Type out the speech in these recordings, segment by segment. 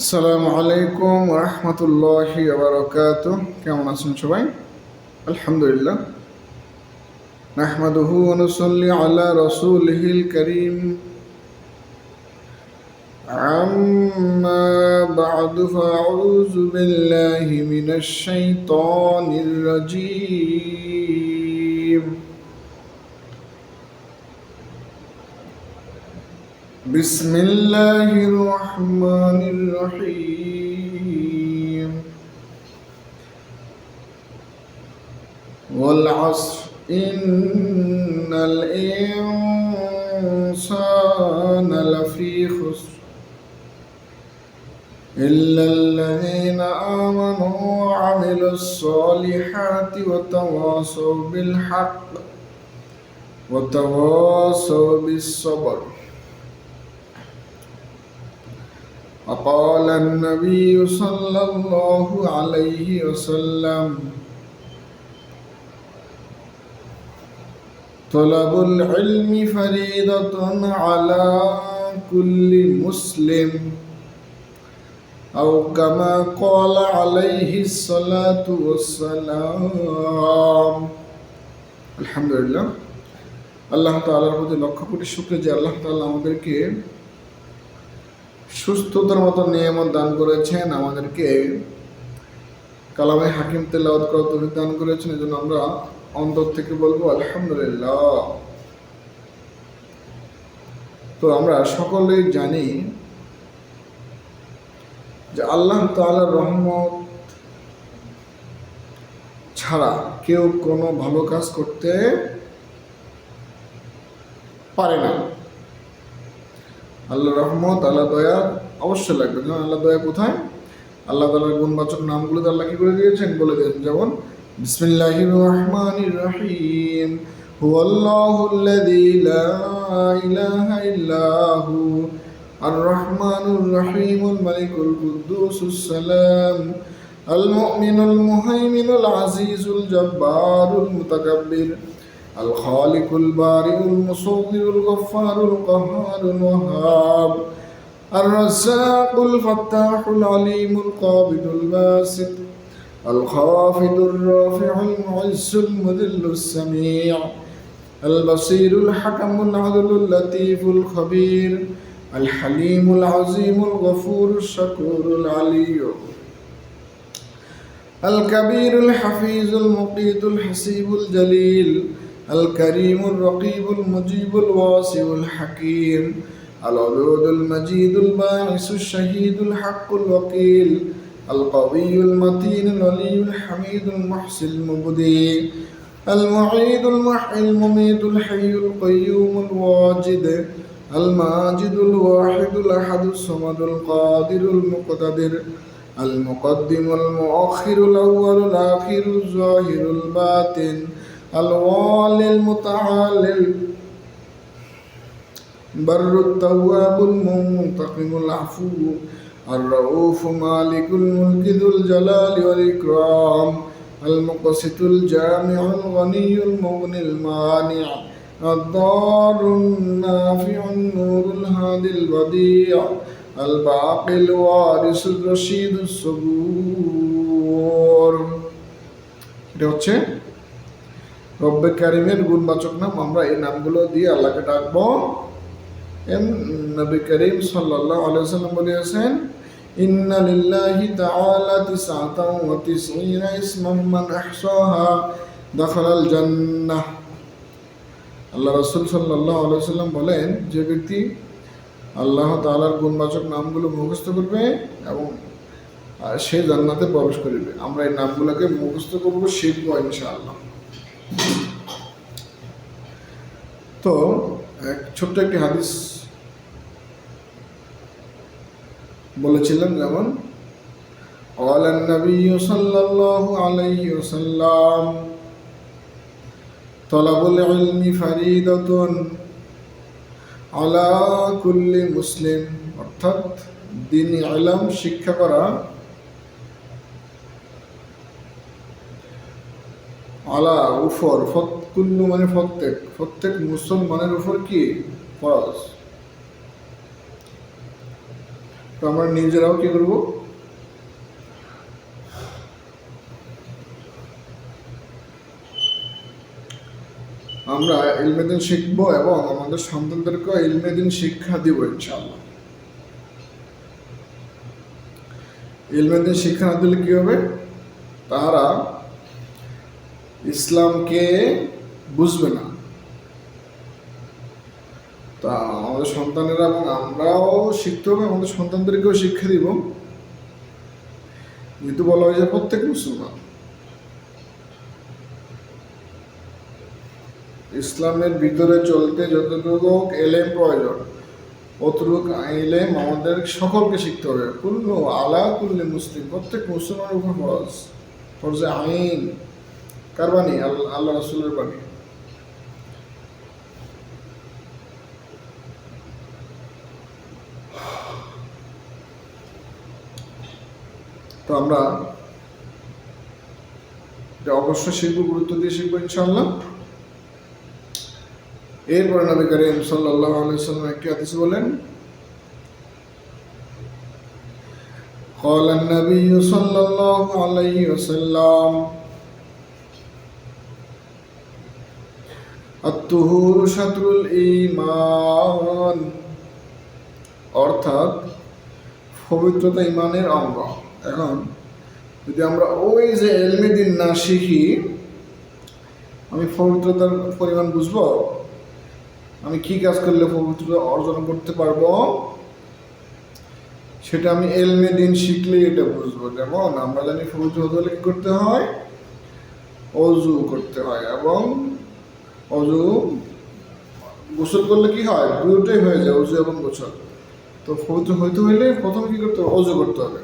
আসসালামু আলাইকুম ওয়া রাহমাতুল্লাহি ওয়া বারাকাতুহু। কেমন আছেন সবাই? আলহামদুলিল্লাহ। নাহমাদুহু ওয়া নুসাল্লি আলা রাসূলিহিল কারীম। আম্মা বা'দু ফাআউযু বিল্লাহি মিনাশ শাইতানির রাজীম। বিসমিল্লাহির রহমানির রহিম। والعصر إن الإنسان لفي خسر إلا الذين آمنوا وعملوا الصالحات وتواصوا بالحق وتواصوا بالصبر. وقال النبي صلى الله عليه وسلم: طلب العلم فريضة على كل مسلم أو كما قال عليه الصلاة والسلام. আলহামদুলিল্লাহ, আল্লাহ তাআলার প্রতি লক্ষ কোটি শুকরিয়া যে আল্লাহ তাআলা আমাদেরকে সুস্থতার মতো নিয়ামত দান করেছেন, আমাদেরকে কালামে হাকিম তেলাওয়াত করার তৌফিক দান করেছেন। এজন্য আমরা অন্তর থেকে বলবো আলহামদুলিল্লাহ। তো আমরা সকলেই জানি যে আল্লাহ তাআলার রহমত ছাড়া কেউ কোনো ভালো কাজ করতে পারে না। আল্লাহ রহমত, আল্লাহ দয়া অবশ্যই লাগবে। যেমন আল্লাহ দয়া কোথায়? আল্লাহ তাআলার গুণবাচক নামগুলো আল্লাহ কি করে দিয়েছেন বলে দিয়েছেন। যেমন বিসমিল্লাহির রহমানির রহিম, হুয়াল্লাহুল্লাযী লা ইলাহা ইল্লা হু আর রহমানুর রহিমুল মালিকুল কুদ্দুসুস সালাম আল মুমিনুল মুহাইমিনুল আজিজুল জব্বারুল মুতাকাব্বির আল খালিকুল বারিউল মুসাউবিরুল গফফারুল কাহ্হারুল ওয়াহ্হাব আর রাজ্জাকুল ফাত্তাহুল আলিমুল কাবিদুল বাসিত الخافض الرافع المعز المذل السميع البصير الحكم العدل اللطيف الخبير الحليم العظيم الغفور الشكور العلي الكبير الحفيظ المقيت الحسيب الجليل الكريم الرقيب المجيب الواسع الحكيم الودود المجيد الباعث الشهيد الحق الوكيل القوي المتين الولي الحميد المحسن المبدي المعيد المحيي المميت الحي القيوم الواجد الماجد الواحد الأحد الصمد القادر المقتدر المقدم المؤخر الأول الآخر الظاهر الباطن الوالي المتعالي بر التواب المنتقم العفو الرؤوف مالك الملك ذو الجلال والإكرام المقسط الجامع الغني المغني المانع الضار النافع النور الهادي البديع الباقي الوارث الرشيد الصبور. এটা হচ্ছে রব্বে কারিমের গুণবাচক নাম। আমরা এই নামগুলো দিয়ে আল্লাহকে ডাকবো। নবী করিম সাল্লাল্লাহু আলাইহি ওয়াসাল্লাম বলেছেন, ইন্না লিল্লাহি তাআলা তিসআতাও ওয়া তিসঈনা ইসমান মান আহসাহা দাখালাল জান্নাহ। আল্লাহ রাসূল সাল্লাল্লাহু আলাইহি ওয়াসাল্লাম বলেন, যে ব্যক্তি আল্লাহ তাআলার গুণবাচক নামগুলো মুখস্থ করবে এবং সে জান্নাতে প্রবেশ করবে। আমরা এই নামগুলোকে মুখস্থ করব, শিখব ইনশাআল্লাহ। তো ছোট্ট একটি হাদিস বলেছিলাম, যেমন قال النبي صلى الله عليه وسلم طلب العلم فريضة على كل مسلم, অর্থাৎ দ্বীনি ইলম শিক্ষা করা আলা উপর, কুল্লু মানে প্রত্যেক মুসলমানের উপর কি ফরজ। তো আমরা নিজেরাও কি করব, আমরা ইলমে দিন শিখবো এবং আমাদের সন্তানদেরকে ইলমে দিন শিক্ষা দিব ইনশাআল্লাহ। ইলমে দিন শিক্ষা না দিলে কি হবে, তারা ইসলামকে বুঝবে না। তা আমাদের সন্তানেরা এবং আমরাও শিখতে হবে, আমাদের সন্তানদেরকেও শিক্ষা দিব। যেহেতু বলা হয়েছে প্রত্যেক মুসলমান ইসলামের ভিতরে চলতে যতটুকু এলেম প্রয়োজন অতটুক এলেম আমাদের সকলকে শিখতে হবে। কুল্লু আলা কুল্লি মুসলিম, প্রত্যেক মুসলমানের উপর ফরজ, ফরজে আইন। কার বাণী? আল্লাহ রাসূলের বাণী। তো আমরা এটা অবশ্যই শিখবো, গুরুত্ব দিয়ে শিখবো ইনশাআল্লাহ। এরপরে নবী করিম সাল্লাল্লাহু আলাইহি ওয়াসাল্লাম একটি হাদিসে বলেন, قال النبي صلى الله عليه وسلم الطهور شطر الإيمان, অর্থাৎ পবিত্রতা ইমানের অঙ্গ। এখন যদি আমরা ওই যে ইলমে দিন না শিখি, আমি পবিত্রতার পরিমাণ বুঝবো? আমি কি কাজ করলে পবিত্রতা অর্জন করতে পারবো সেটা আমি ইলমে দিন শিখলেই এটা বুঝবো। যেমন আমরা জানি পবিত্র হতে হলে কি করতে হয়, অজু করতে হয়, এবং অজু গোসল করলে কি হয়, দুটোই হয়ে যায়, অজু এবং গোসল। তো পবিত্র হইতে হইলে প্রথমে কি করতে হবে, অজু করতে হবে।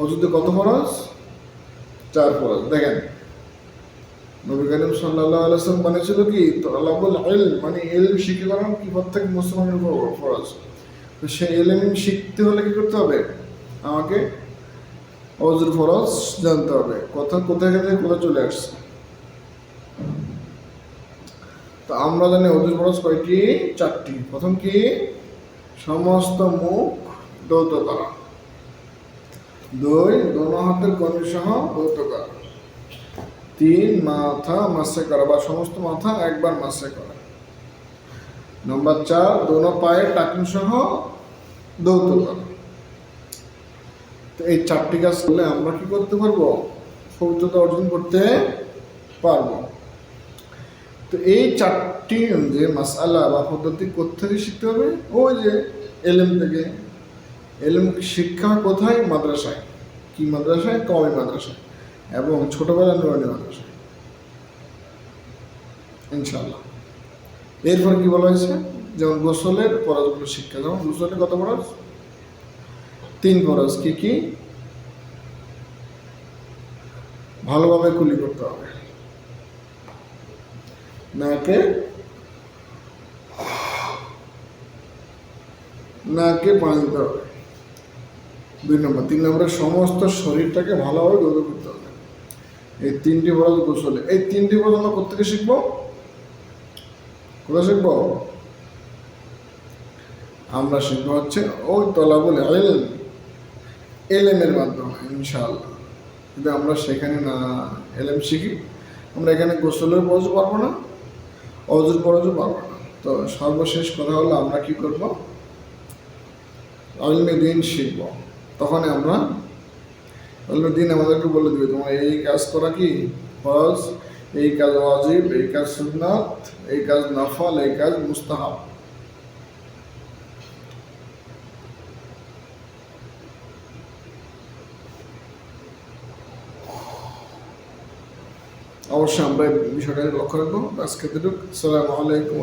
অজুতে কত ফরজ? 4 ফরজ। দেখেন নবী করিম সাল্লাল্লাহু আলাইহি ওয়াসাল্লাম বলেছিল কি, তালাবুল ইলম মানে ইলম শিখে করার কি প্রত্যেক মুসলমানের উপর ফরজ। তো সেই ইলম শিখতে হলে কি করতে হবে, আমাকে অজুর ফরজ জানতে হবে। কোথায় থেকে কোথায় চলে আসছে। তো আমরা জানি অজুর ফরজ কয়টি? 4টি। প্রথম কি, সমস্ত মুখ ধৌত করা। 2 দোনো হাতের কনুই সহ ধৌত করা। 3 মাথা মাসে করা বা সমস্ত মাথা একবার মাসে করা। নম্বর 4 দোনো পায়ের টাকনু সহ ধৌত করা। তো এই 4টি কাজ করলে আমরা কি করতে পারবো, পবিত্রতা অর্জন করতে পারবো। তো এই 4টি যে মাসআলা বা পদ্ধতি কোথা থেকে শিখতে হবে, ওই যে এলেম থেকে। এলেম শিক্ষা কোথায়? মাদ্রাসায়। কি মাদ্রাসায়? কওমি মাদ্রাসায়, এবং ছোটবেলা নুরানি মাদ্রাসায় ইনশাআল্লাহ। এরপর কি বলা হয়েছে, যেমন গোসলের ফরজগুলো শিক্ষা। যেমন গোসলের কত ফরজ? 3 ফরজ। কি কি? ভালোভাবে কুলি করতে হবে, নাকে পানি দিতে হবে। 2 নম্বর। 3 নম্বরে সমস্ত শরীরটাকে ভালোভাবে ধৌত করতে হবে। এই 3টি ফরজ গোসলে। এই 3টি ফরজ আমরা কোথেকে শিখবো? কোথায় শিখবো? আমরা শিখবো হচ্ছে ওই তলাবুল ইলম, এলেমের মাধ্যমে ইনশাআল্লাহ। যদি আমরা সেখানে না এলেম শিখি, আমরা এখানে গোসলের ফরজও পারবো না, অজুর ফরজও পারবো না। তো সর্বশেষ কথা হলো আমরা কি করব, ইলমে দিন শিখব। তখন আমরা ইলমে দিন আমাদেরকে বলে দিবে তোমার এই কাজ করা কি ফরজ, এই কাজ ওয়াজিব, এই কাজ সুন্নাত, এই কাজ নফল, এই কাজ মুস্তাহাব। অবশ্যই আমরা বিষয়টা লক্ষ্য রাখবো। আজকে আসসালামু আলাইকুম।